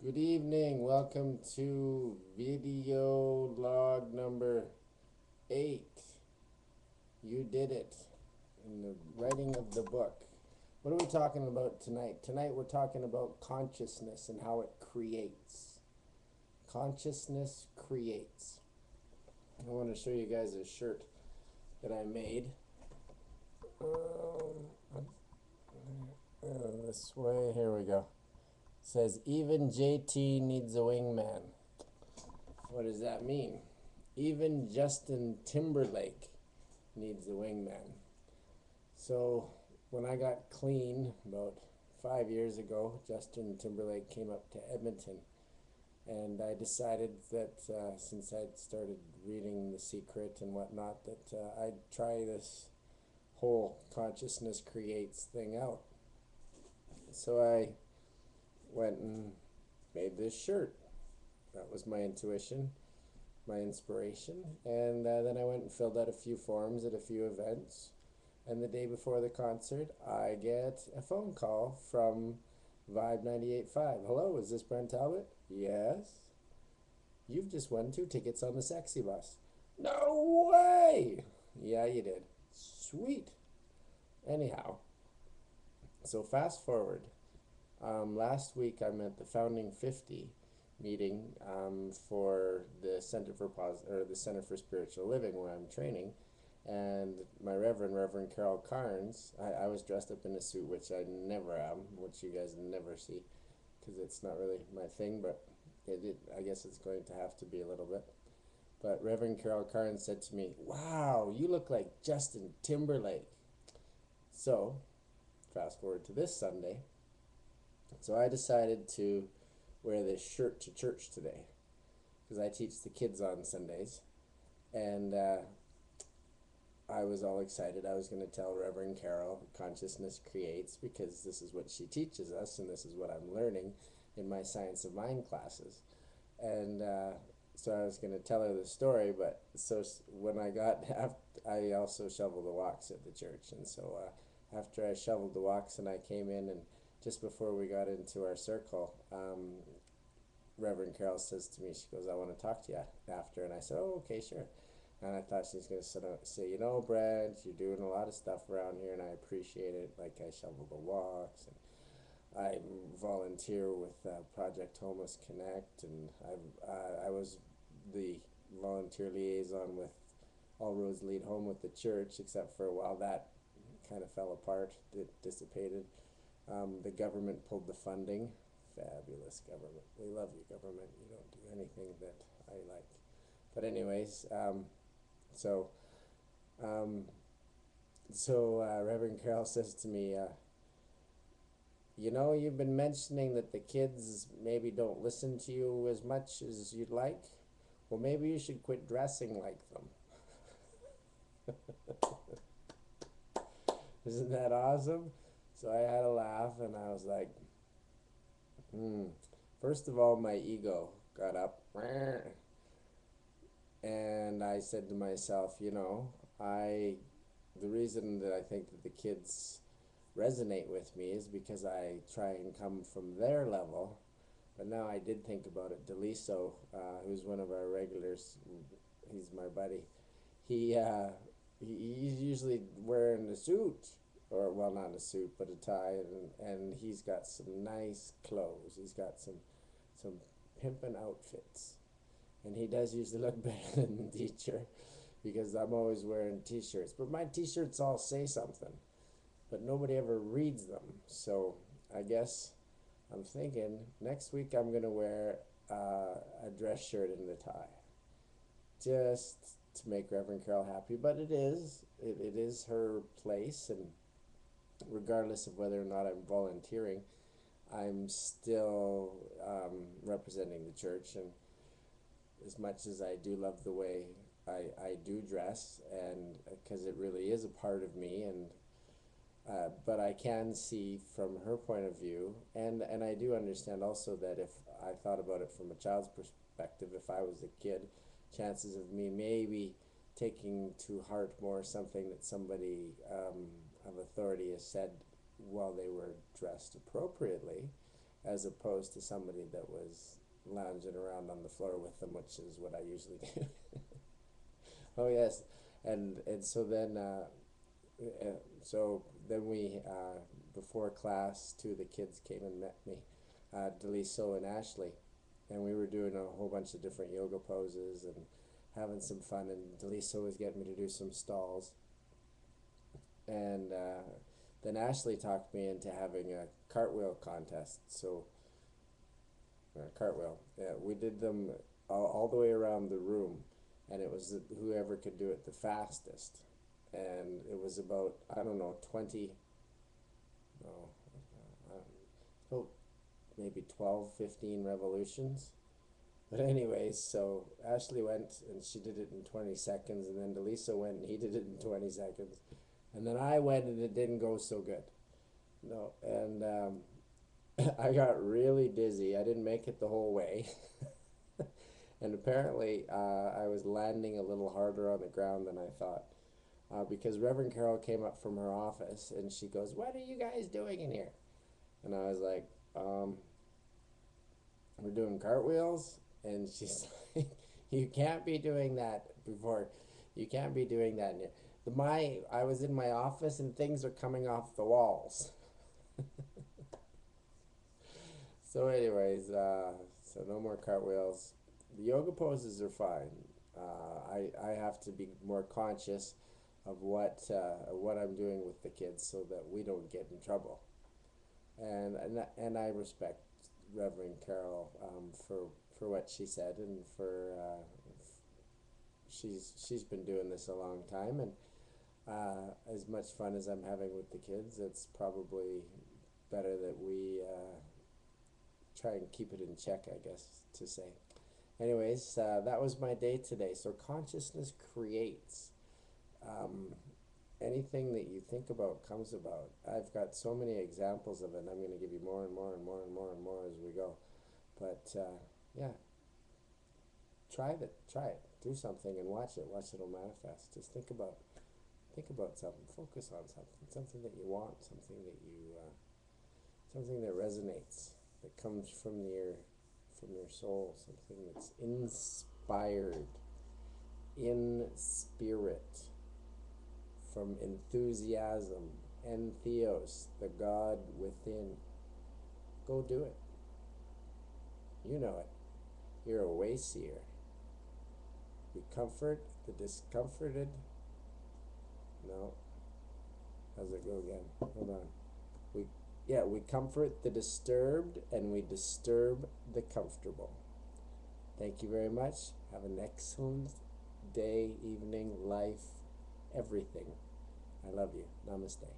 Good evening. Welcome to video log number 8. You did it in the writing of the book. What are we talking about tonight? Tonight we're talking about consciousness and how it creates. Consciousness creates. I want to show you guys a shirt that I made. This way, here we go. It says, even JT needs a wingman. What does that mean? Even Justin Timberlake needs a wingman. So when I got clean about 5 years ago, Justin Timberlake came up to Edmonton, and I decided that since I'd started reading The Secret and whatnot, that I'd try this whole consciousness creates thing out. So I went and made this shirt. That was my intuition, my inspiration. And then I went and filled out a few forms at a few events. And the day before the concert, I get a phone call from Vibe 98.5. Hello, is this Brent Talbot? Yes. You've just won 2 tickets on the Sexy Bus. No way! Yeah, you did. Sweet. Anyhow, so fast forward. Last week I'm at the Founding 50 meeting for the the Center for Spiritual Living, where I'm training, and my Reverend Carol Carnes. I was dressed up in a suit, which I never am, which you guys never see, because it's not really my thing, but I guess it's going to have to be a little bit. But Reverend Carol Carnes said to me, "Wow, you look like Justin Timberlake." So, fast forward to this Sunday. So I decided to wear this shirt to church today, because I teach the kids on Sundays, and I was all excited. I was going to tell Reverend Carol consciousness creates, because this is what she teaches us, and this is what I'm learning in my Science of Mind classes. And so I was going to tell her the story, but so when I got I also shoveled the walks at the church, and so after I shoveled the walks and I came in, and just before we got into our circle, Reverend Carol says to me, she goes, "I want to talk to you after," and I said, "Oh, okay, sure." And I thought she was going to say, Brent, you're doing a lot of stuff around here, and I appreciate it. Like, I shovel the walks, and I volunteer with Project Homeless Connect, and I was the volunteer liaison with All Roads Lead Home with the church, except for a while that kind of fell apart. It dissipated. The government pulled the funding. Fabulous government. We love you, government. You don't do anything that I like. But anyways, so um, Reverend Carol says to me, you've been mentioning that the kids maybe don't listen to you as much as you'd like. Well, maybe you should quit dressing like them. Isn't that awesome? So I had a laugh, and I was like, first of all, my ego got up. And I said to myself, the reason that I think that the kids resonate with me is because I try and come from their level. But now I did think about it. Deliso, who's one of our regulars, he's my buddy. He's usually wearing a suit, or well, not a suit, but a tie, and he's got some nice clothes. He's got some pimpin' outfits, and he does usually look better than the teacher, because I'm always wearing t-shirts. But my t-shirts all say something, but nobody ever reads them. So I guess I'm thinking next week I'm gonna wear a dress shirt and a tie, just to make Reverend Carol happy. But it is her place, and regardless of whether or not I'm volunteering, I'm still representing the church. And as much as I do love the way I do dress, and because it really is a part of me, and but I can see from her point of view, and I do understand also that if I thought about it from a child's perspective, if I was a kid, chances of me maybe taking to heart more something that somebody of authority has said while they were dressed appropriately, as opposed to somebody that was lounging around on the floor with them, which is what I usually do. Oh yes, and so then we before class, two of the kids came and met me, Deliso and Ashley, and we were doing a whole bunch of different yoga poses and having some fun. And Deliso was getting me to do some stalls, and then Ashley talked me into having a cartwheel contest. So cartwheel, yeah, we did them all the way around the room, and it was whoever could do it the fastest. And it was about, I don't know, 20, no, about maybe 12, 15 revolutions. But anyways, so Ashley went and she did it in 20 seconds, and then Delisa went and he did it in 20 seconds. And then I went and it didn't go so good. No, and I got really dizzy. I didn't make it the whole way. And apparently I was landing a little harder on the ground than I thought. Because Reverend Carol came up from her office and she goes, "What are you guys doing in here?" And I was like, "We're doing cartwheels." And she's like, "You can't be doing that before. You can't be doing that in here." I was in my office and things are coming off the walls. So anyways, so no more cartwheels. The yoga poses are fine. I have to be more conscious of what I'm doing with the kids so that we don't get in trouble. And I respect Reverend Carol for what she said, and for she's been doing this a long time, and as much fun as I'm having with the kids, it's probably better that we try and keep it in check, I guess to say. Anyways, that was my day today. So consciousness creates. Um, Anything that you think about comes about. I've got so many examples of it, and I'm going to give you more and more and more and more and more as we go. But yeah, try it, do something and watch it. Watch it'll manifest. Just think about something. Focus on something that you want, something that resonates, that comes from your soul, something that's inspired, in spirit, from enthusiasm, and theos, the God within. Go do it. You know it. You're a way seer. We comfort the discomforted. No. How's it go again? Hold on. We comfort the disturbed and we disturb the comfortable. Thank you very much. Have an excellent day, evening, life, everything. I love you. Namaste.